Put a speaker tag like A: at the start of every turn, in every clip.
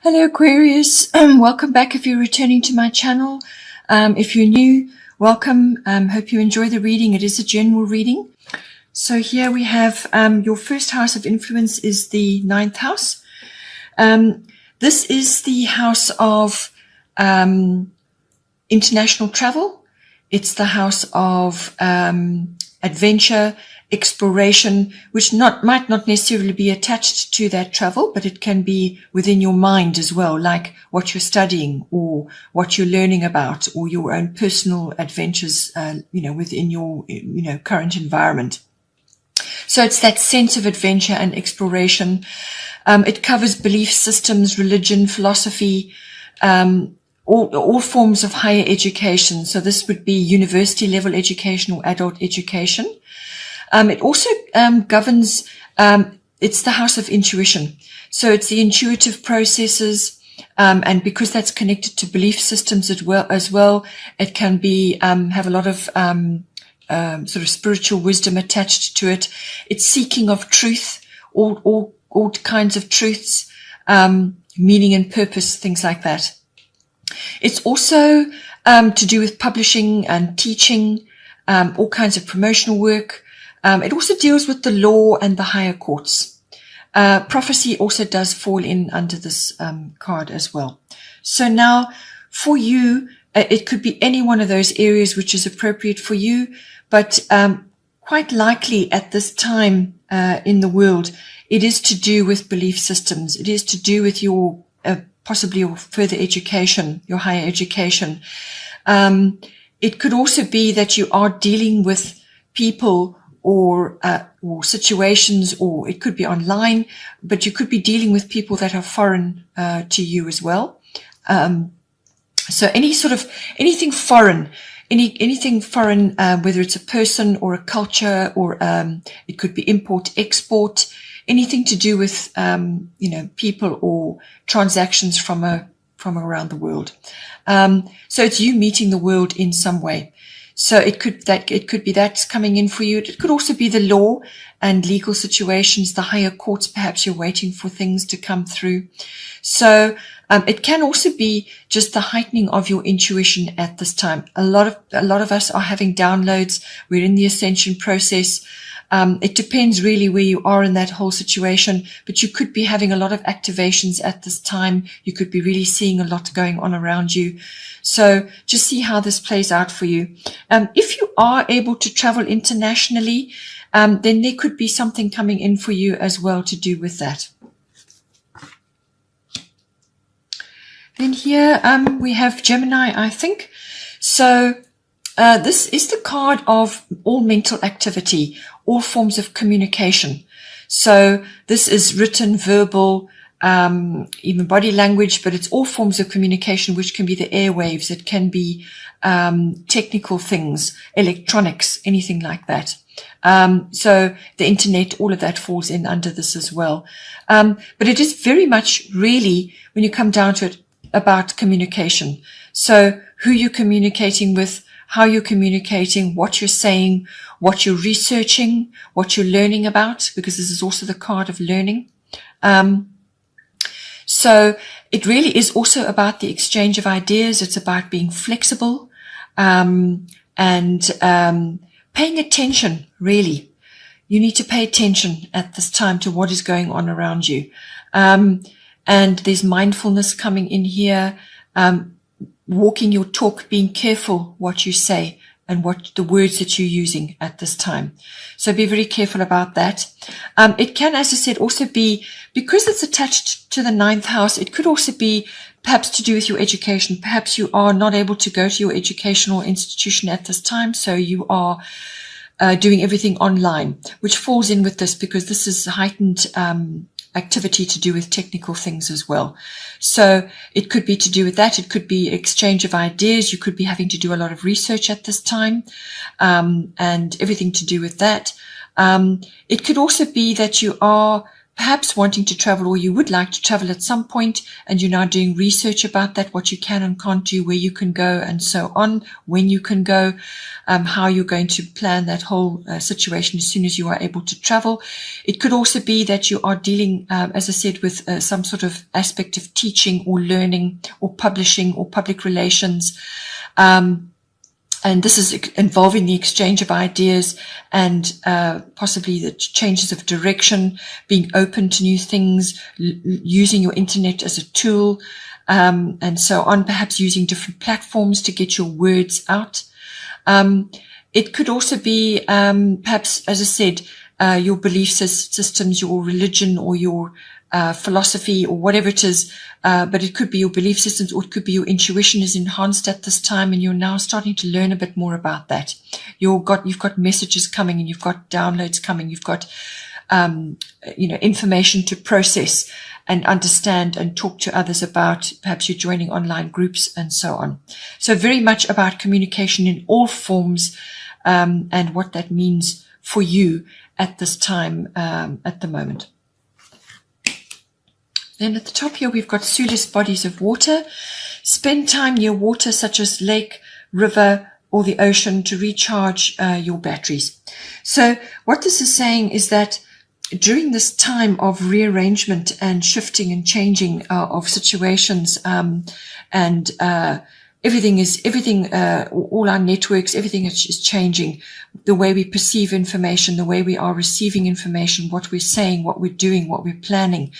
A: Hello Aquarius, welcome back if you're returning to my channel. If you're new, welcome. Hope you enjoy the reading. It is a general reading. So here we have your first house of influence is the ninth house. This is the house of international travel. It's the house of adventure, exploration, which might not necessarily be attached to that travel, but it can be within your mind as well, like what you're studying or what you're learning about, or your own personal adventures, within your, current environment. So it's that sense of adventure and exploration. It covers belief systems, religion, philosophy, all forms of higher education. So this would be university level education or adult education. It also governs, it's the house of intuition. So it's the intuitive processes, and because that's connected to belief systems as well, it can be have a lot of sort of spiritual wisdom attached to it. It's seeking of truth, all kinds of truths, meaning and purpose, things like that. It's also to do with publishing and teaching, all kinds of promotional work. It also deals with the law and the higher courts. Prophecy also does fall in under this card as well. So now for you, it could be any one of those areas which is appropriate for you, but quite likely at this time in the world, it is to do with belief systems. It is to do with your possibly your further education, your higher education. It could also be that you are dealing with people or situations, or it could be online, but you could be dealing with people that are foreign to you as well. So anything foreign, whether it's a person or a culture, or it could be import, export, anything to do with people or transactions from around the world. So it's you meeting the world in some way. So it could be that's coming in for you. It could also be the law and legal situations, the higher courts. Perhaps you're waiting for things to come through. So it can also be just the heightening of your intuition at this time. A lot of us are having downloads. We're in the ascension process. It depends really where you are in that whole situation, but you could be having a lot of activations at this time. You could be really seeing a lot going on around you. So just see how this plays out for you. If you are able to travel internationally, then there could be something coming in for you as well to do with that. Then here we have Gemini, I think. So this is the card of all mental activity, all forms of communication. So this is written, verbal, even body language, but it's all forms of communication, which can be the airwaves. It can be technical things, electronics, anything like that. So the internet, all of that falls in under this as well. But it is very much really, when you come down to it, about communication. So who you're communicating with, how you're communicating, what you're saying, what you're researching, what you're learning about, because this is also the card of learning. So it really is also about the exchange of ideas. It's about being flexible, and paying attention, really. You need to pay attention at this time to what is going on around you. And there's mindfulness coming in here, walking your talk, being careful what you say and what the words that you're using at this time. So be very careful about that. It can, as I said, also be, because it's attached to the ninth house, it could also be perhaps to do with your education. Perhaps you are not able to go to your educational institution at this time, so you are doing everything online, which falls in with this, because this is heightened activity to do with technical things as well. So it could be to do with that. It could be exchange of ideas. You could be having to do a lot of research at this time, and everything to do with that. It could also be that you are perhaps wanting to travel, or you would like to travel at some point, and you're now doing research about that, what you can and can't do, where you can go, and so on, when you can go, how you're going to plan that whole situation as soon as you are able to travel. It could also be that you are dealing, as I said, with some sort of aspect of teaching or learning or publishing or public relations. And this is involving the exchange of ideas and possibly the changes of direction, being open to new things, using your internet as a tool, and so on, perhaps using different platforms to get your words out. It could also be perhaps, as I said, your belief systems, your religion, or your philosophy, or whatever it is, but it could be your belief systems, or it could be your intuition is enhanced at this time, and you're now starting to learn a bit more about that. You've got messages coming, and you've got downloads coming, you've got information to process and understand and talk to others about. Perhaps you're joining online groups and so on. So very much about communication in all forms, and what that means for you at this time, at the moment. Then at the top here, we've got soulless bodies of water. Spend time near water, such as lake, river, or the ocean, to recharge your batteries. So what this is saying is that during this time of rearrangement and shifting and changing of situations, and everything, all our networks, everything is changing. The way we perceive information, the way we are receiving information, what we're saying, what we're doing, what we're planning,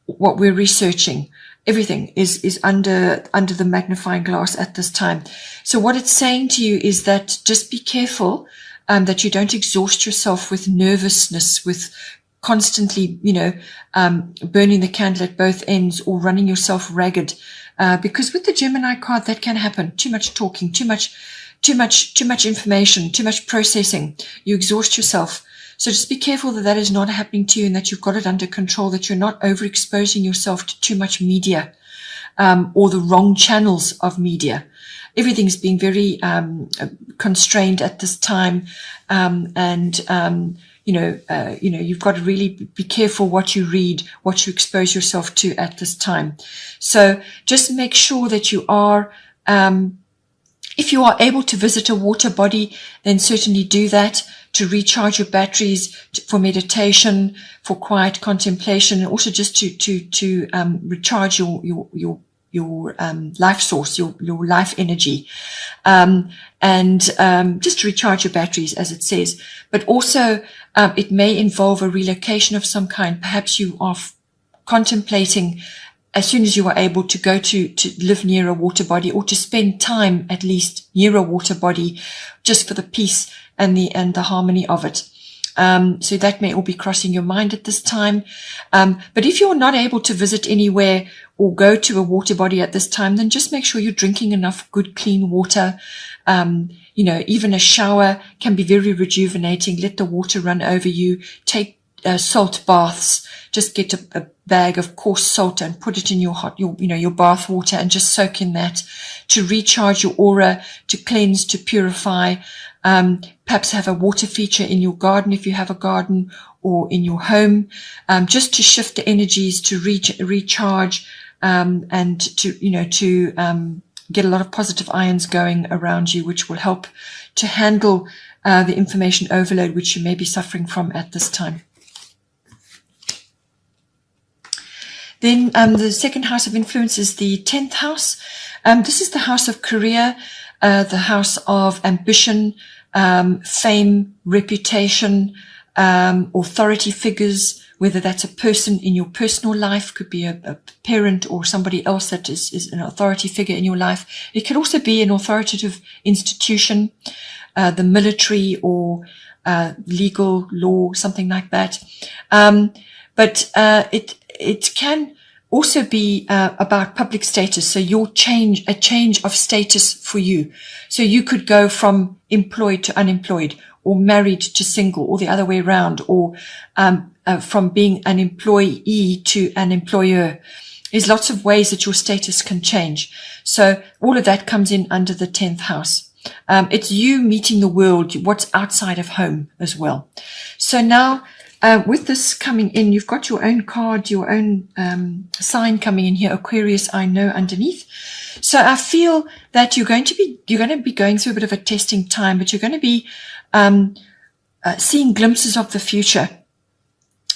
A: what we're researching, everything is under the magnifying glass at this time. So what it's saying to you is that just be careful that you don't exhaust yourself with nervousness, with constantly, burning the candle at both ends, or running yourself ragged. Because with the Gemini card, that can happen. Too much talking, too much information, too much processing. You exhaust yourself. So just be careful that is not happening to you, and that you've got it under control, that you're not overexposing yourself to too much media, or the wrong channels of media. Everything's being very constrained at this time, you've got to really be careful what you read, what you expose yourself to at this time. So just make sure that you are, if you are able to visit a water body, then certainly do that to recharge your batteries, for meditation, for quiet contemplation, and also just to recharge your life source, your life energy, just to recharge your batteries, as it says. But also, it may involve a relocation of some kind. Perhaps you are contemplating, as soon as you are able, to go to live near a water body, or to spend time at least near a water body, just for the peace and the harmony of it. So that may all be crossing your mind at this time. But if you're not able to visit anywhere or go to a water body at this time, then just make sure you're drinking enough good, clean water. Even a shower can be very rejuvenating. Let the water run over you. Take salt baths. Just get a bag of coarse salt and put it in your bath water, and just soak in that to recharge your aura, to cleanse, to purify. Perhaps have a water feature in your garden if you have a garden, or in your home, just to shift the energies, to recharge, and to get a lot of positive ions going around you, which will help to handle the information overload which you may be suffering from at this time. Then the second house of influence is the 10th house. This is the house of career, the house of ambition, fame, reputation, authority figures, whether that's a person in your personal life, could be a parent or somebody else that is an authority figure in your life. It could also be an authoritative institution, the military, or legal law, something like that. But it can also be about public status. So a change of status for you. So you could go from employed to unemployed, or married to single, or the other way around, or from being an employee to an employer. There's lots of ways that your status can change. So all of that comes in under the 10th house. It's you meeting the world, what's outside of home as well. So now with this coming in, you've got your own card, your own sign coming in here, Aquarius, I know, underneath. So I feel that you're going to be going through a bit of a testing time, but you're going to be seeing glimpses of the future.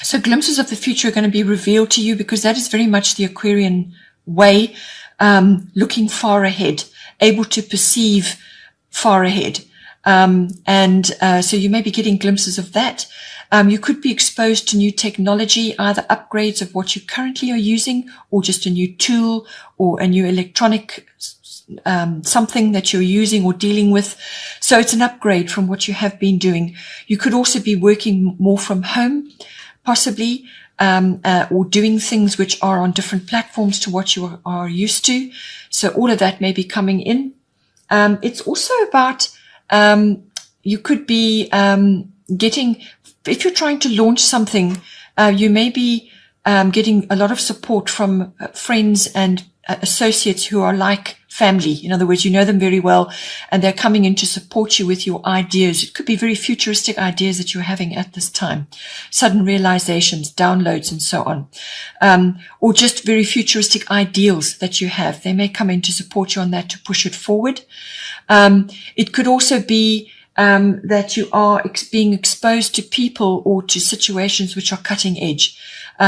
A: So glimpses of the future are going to be revealed to you, because that is very much the Aquarian way, looking far ahead, able to perceive far ahead. So you may be getting glimpses of that. You could be exposed to new technology, either upgrades of what you currently are using, or just a new tool or a new electronic something that you're using or dealing with. So it's an upgrade from what you have been doing. You could also be working more from home, possibly, or doing things which are on different platforms to what you are used to. So all of that may be coming in. It's also about, you could be getting, if you're trying to launch something, you may be getting a lot of support from friends and associates who are like family. In other words, you know them very well, and they're coming in to support you with your ideas. It could be very futuristic ideas that you're having at this time, sudden realizations, downloads, and so on, or just very futuristic ideals that you have. They may come in to support you on that, to push it forward. It could also be that you are being exposed to people or to situations which are cutting edge.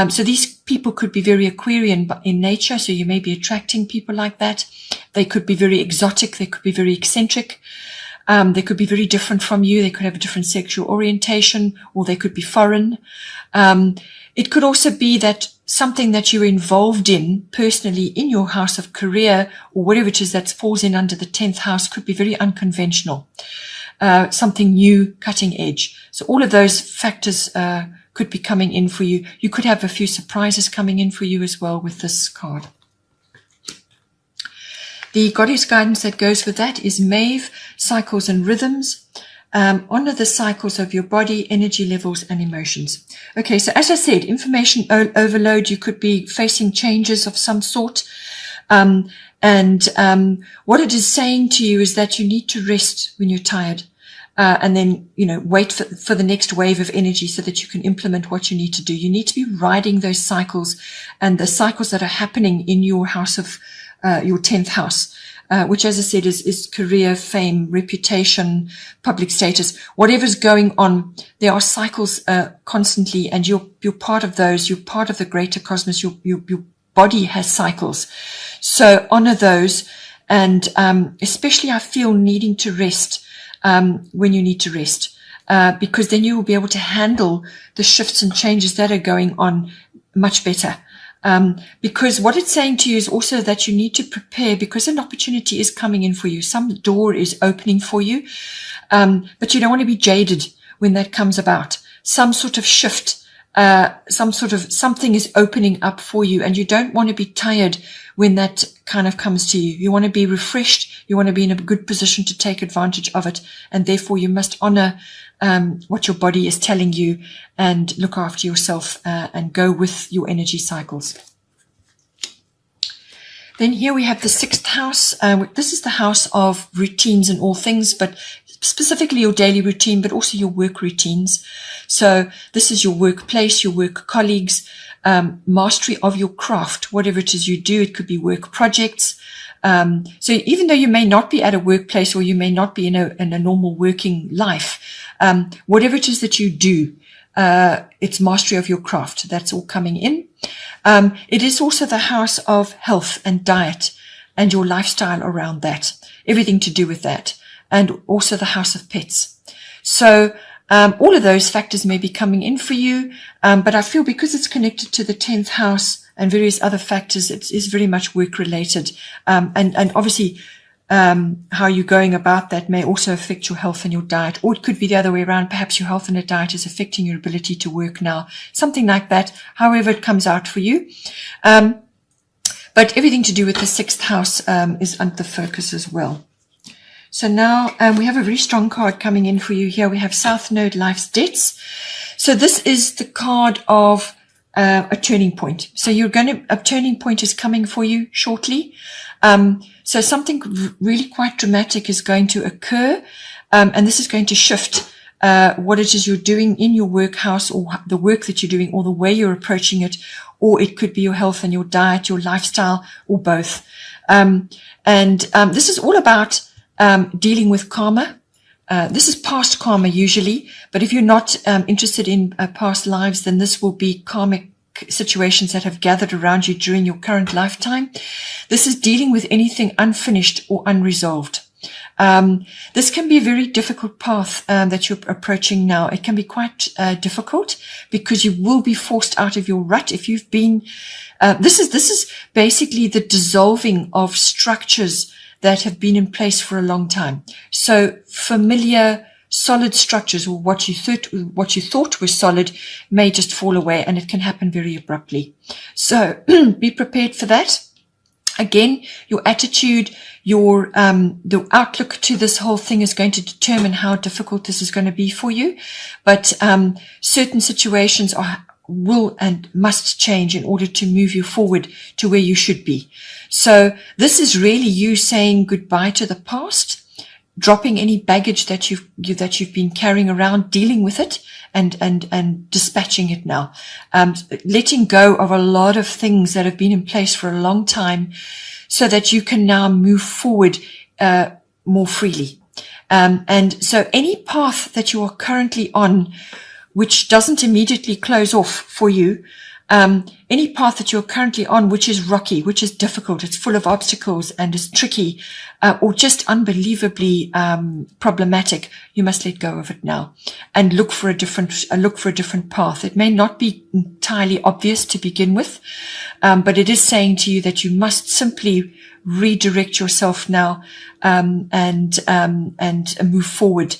A: So these people could be very Aquarian in nature, so you may be attracting people like that. They could be very exotic. They could be very eccentric. They could be very different from you. They could have a different sexual orientation, or they could be foreign. It could also be that something that you're involved in personally in your house of career, or whatever it is that falls in under the 10th house, could be very unconventional. Something new, cutting edge. So all of those factors could be coming in for you. You could have a few surprises coming in for you as well with this card. The goddess guidance that goes with that is Maeve, cycles and rhythms. Honor the cycles of your body, energy levels, and emotions. Okay, so as I said, information overload. You could be facing changes of some sort. What it is saying to you is that you need to rest when you're tired. And then, wait for the next wave of energy so that you can implement what you need to do. You need to be riding those cycles, and the cycles that are happening in your house of, your 10th house, which, as I said, is career, fame, reputation, public status, whatever's going on. There are cycles, constantly, and you're part of those. You're part of the greater cosmos. Your body has cycles. So honor those. And, especially I feel needing to rest, when you need to rest, because then you will be able to handle the shifts and changes that are going on much better. Because what it's saying to you is also that you need to prepare, because an opportunity is coming in for you. Some door is opening for you. But you don't want to be jaded when that comes about. Some sort of shift, something is opening up for you, and you don't want to be tired when that kind of comes to you. You want to be refreshed. You want to be in a good position to take advantage of it. And therefore you must honor, what your body is telling you, and look after yourself, and go with your energy cycles. Then here we have the 6th house. This is the house of routines and all things, but specifically your daily routine, but also your work routines. So this is your workplace, your work colleagues, mastery of your craft, whatever it is you do. It could be work projects. So even though you may not be at a workplace, or you may not be in a normal working life, whatever it is that you do, it's mastery of your craft. That's all coming in. It is also the house of health and diet and your lifestyle around that, everything to do with that, and also the house of pets. So all of those factors may be coming in for you, but I feel because it's connected to the 10th house and various other factors, it is very much work related. And obviously, how you're going about that may also affect your health and your diet, or it could be the other way around. Perhaps your health and your diet is affecting your ability to work now, something like that, however it comes out for you. But everything to do with the 6th house is under the focus as well. So now we have a very strong card coming in for you here. We have South Node, Life's Debts. So this is the card of a turning point. So a turning point is coming for you shortly. So something really quite dramatic is going to occur, and this is going to shift what it is you're doing in your workhouse, or the work that you're doing, or the way you're approaching it, or it could be your health and your diet, your lifestyle, or both. This is all about dealing with karma. This is past karma usually, but if you're not interested in past lives, then this will be karmic situations that have gathered around you during your current lifetime. This is dealing with anything unfinished or unresolved. This can be a very difficult path that you're approaching now. It can be quite difficult because you will be forced out of your rut if you've been. This is basically the dissolving of structures that have been in place for a long time. So familiar, solid structures, or what you thought was solid, may just fall away, and it can happen very abruptly. So be prepared for that. Again, your attitude, the outlook to this whole thing is going to determine how difficult this is going to be for you. But certain situations will and must change in order to move you forward to where you should be. So this is really you saying goodbye to the past, dropping any baggage that you've been carrying around, dealing with it, and dispatching it now. Letting go of a lot of things that have been in place for a long time, so that you can now move forward more freely. And so any path that you are currently on, which doesn't immediately close off for you, any path that you're currently on, which is rocky, which is difficult, it's full of obstacles and is tricky, or just unbelievably problematic, you must let go of it now and look for a different path. It may not be entirely obvious to begin with, but it is saying to you that you must simply redirect yourself now and move forward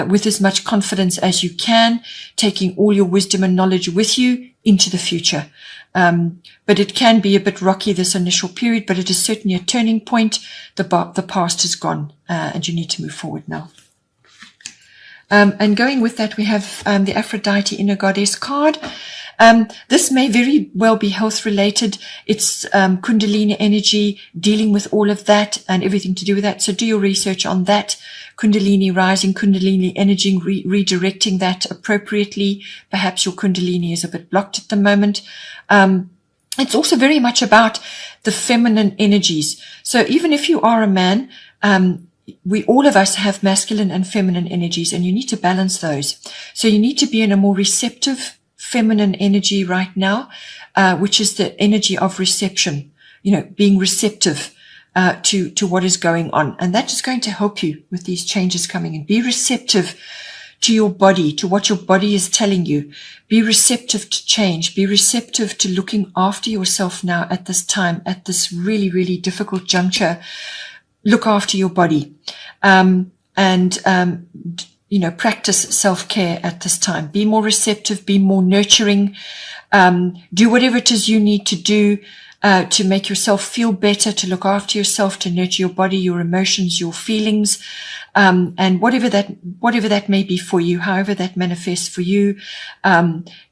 A: with as much confidence as you can, taking all your wisdom and knowledge with you into the future. But it can be a bit rocky, this initial period, but it is certainly a turning point. The past is gone, and you need to move forward now. And going with that, we have the Aphrodite Inner Goddess card. This may very well be health related. It's Kundalini energy, dealing with all of that and everything to do with that. So do your research on that. Kundalini rising, Kundalini energy, redirecting that appropriately. Perhaps your Kundalini is a bit blocked at the moment. It's also very much about the feminine energies. So even if you are a man, all of us have masculine and feminine energies, and you need to balance those. So you need to be in a more receptive feminine energy right now, which is the energy of reception, being receptive to what is going on. And that is going to help you with these changes coming in. Be receptive to your body, to what your body is telling you. Be receptive to change. Be receptive to looking after yourself now at this time, at this really, really difficult juncture. Look after your body, practice self-care at this time. Be more receptive, be more nurturing, do whatever it is you need to do to make yourself feel better, to look after yourself, to nurture your body, your emotions, your feelings, and whatever that may be for you, however that manifests for you.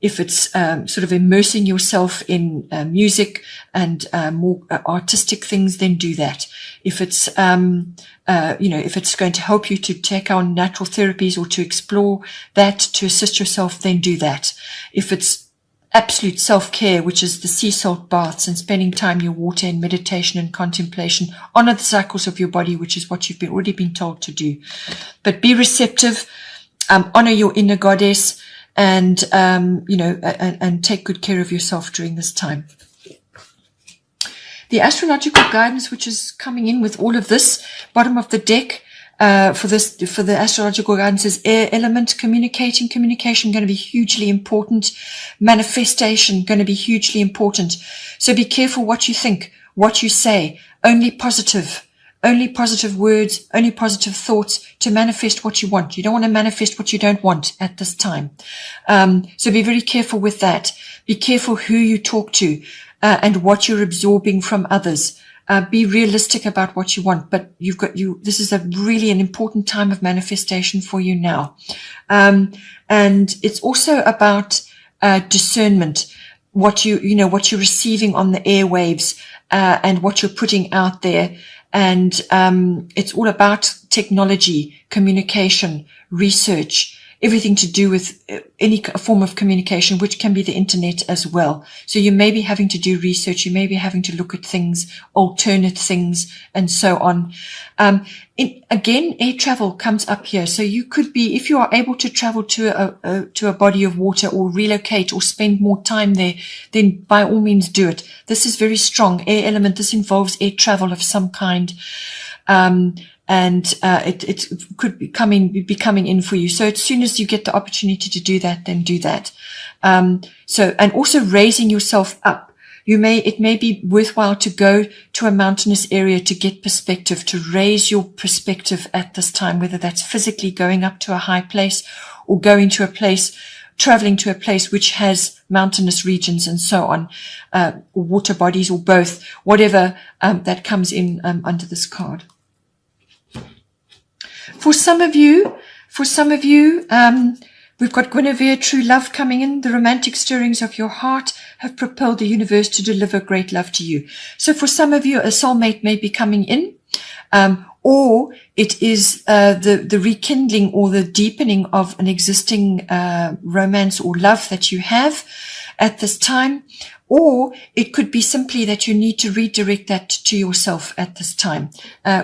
A: If it's sort of immersing yourself in music and more artistic things, then do that. If it's if it's going to help you to take on natural therapies or to explore that to assist yourself, then do that. If it's absolute self-care, which is the sea salt baths and spending time in your water and meditation and contemplation, honor the cycles of your body, which is what you've already been told to do. But be receptive, honor your inner goddess, and and take good care of yourself during this time. The astrological guidance, which is coming in with all of this, bottom of the deck, for the astrological guidance is air element, communication going to be hugely important, manifestation going to be hugely important. So be careful what you think, what you say, only positive words, only positive thoughts to manifest what you want. You don't want to manifest what you don't want at this time. So be very careful with that. Be careful who you talk to, and what you're absorbing from others. Be realistic about what you want, but this is an important time of manifestation for you now. And it's also about, discernment, what you're receiving on the airwaves, and what you're putting out there. And, it's all about technology, communication, research, everything to do with any form of communication, which can be the internet as well. So you may be having to do research, you may be having to look at things, alternate things, and so on. Again, air travel comes up here. So you could be, if you are able to travel to a body of water or relocate or spend more time there, then by all means do it. This is very strong air element. This involves air travel of some kind. It could be coming in for you. So as soon as you get the opportunity to do that, then do that. And also raising yourself up. It may be worthwhile to go to a mountainous area to get perspective, to raise your perspective at this time, whether that's physically going up to a high place or going to a place, traveling to a place which has mountainous regions and so on, or water bodies or both, whatever, that comes in, under this card. For some of you, we've got Guinevere, true love coming in. The romantic stirrings of your heart have propelled the universe to deliver great love to you. So for some of you, a soulmate may be coming in, or it is the rekindling or the deepening of an existing romance or love that you have at this time. Or it could be simply that you need to redirect that to yourself at this time,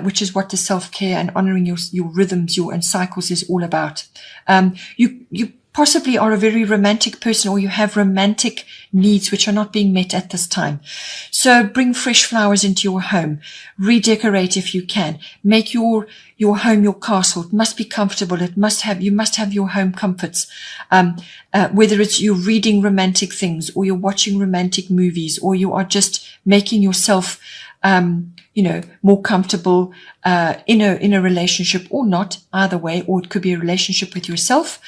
A: which is what the self-care and honoring your rhythms, and cycles is all about. You possibly are a very romantic person, or you have romantic needs which are not being met at this time. So bring fresh flowers into your home. Redecorate if you can. Make your home your castle. It must be comfortable. You must have your home comforts. Whether it's you're reading romantic things, or you're watching romantic movies, or you are just making yourself more comfortable in a relationship, or not, either way, or it could be a relationship with yourself.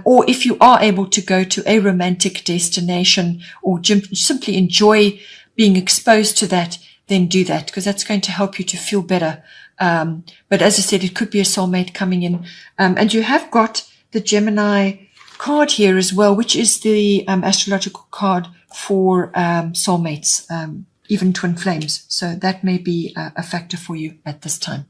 A: Or if you are able to go to a romantic destination or simply enjoy being exposed to that, then do that, because that's going to help you to feel better. But as I said, it could be a soulmate coming in. And you have got the Gemini card here as well, which is the astrological card for soulmates, even twin flames. So that may be a factor for you at this time.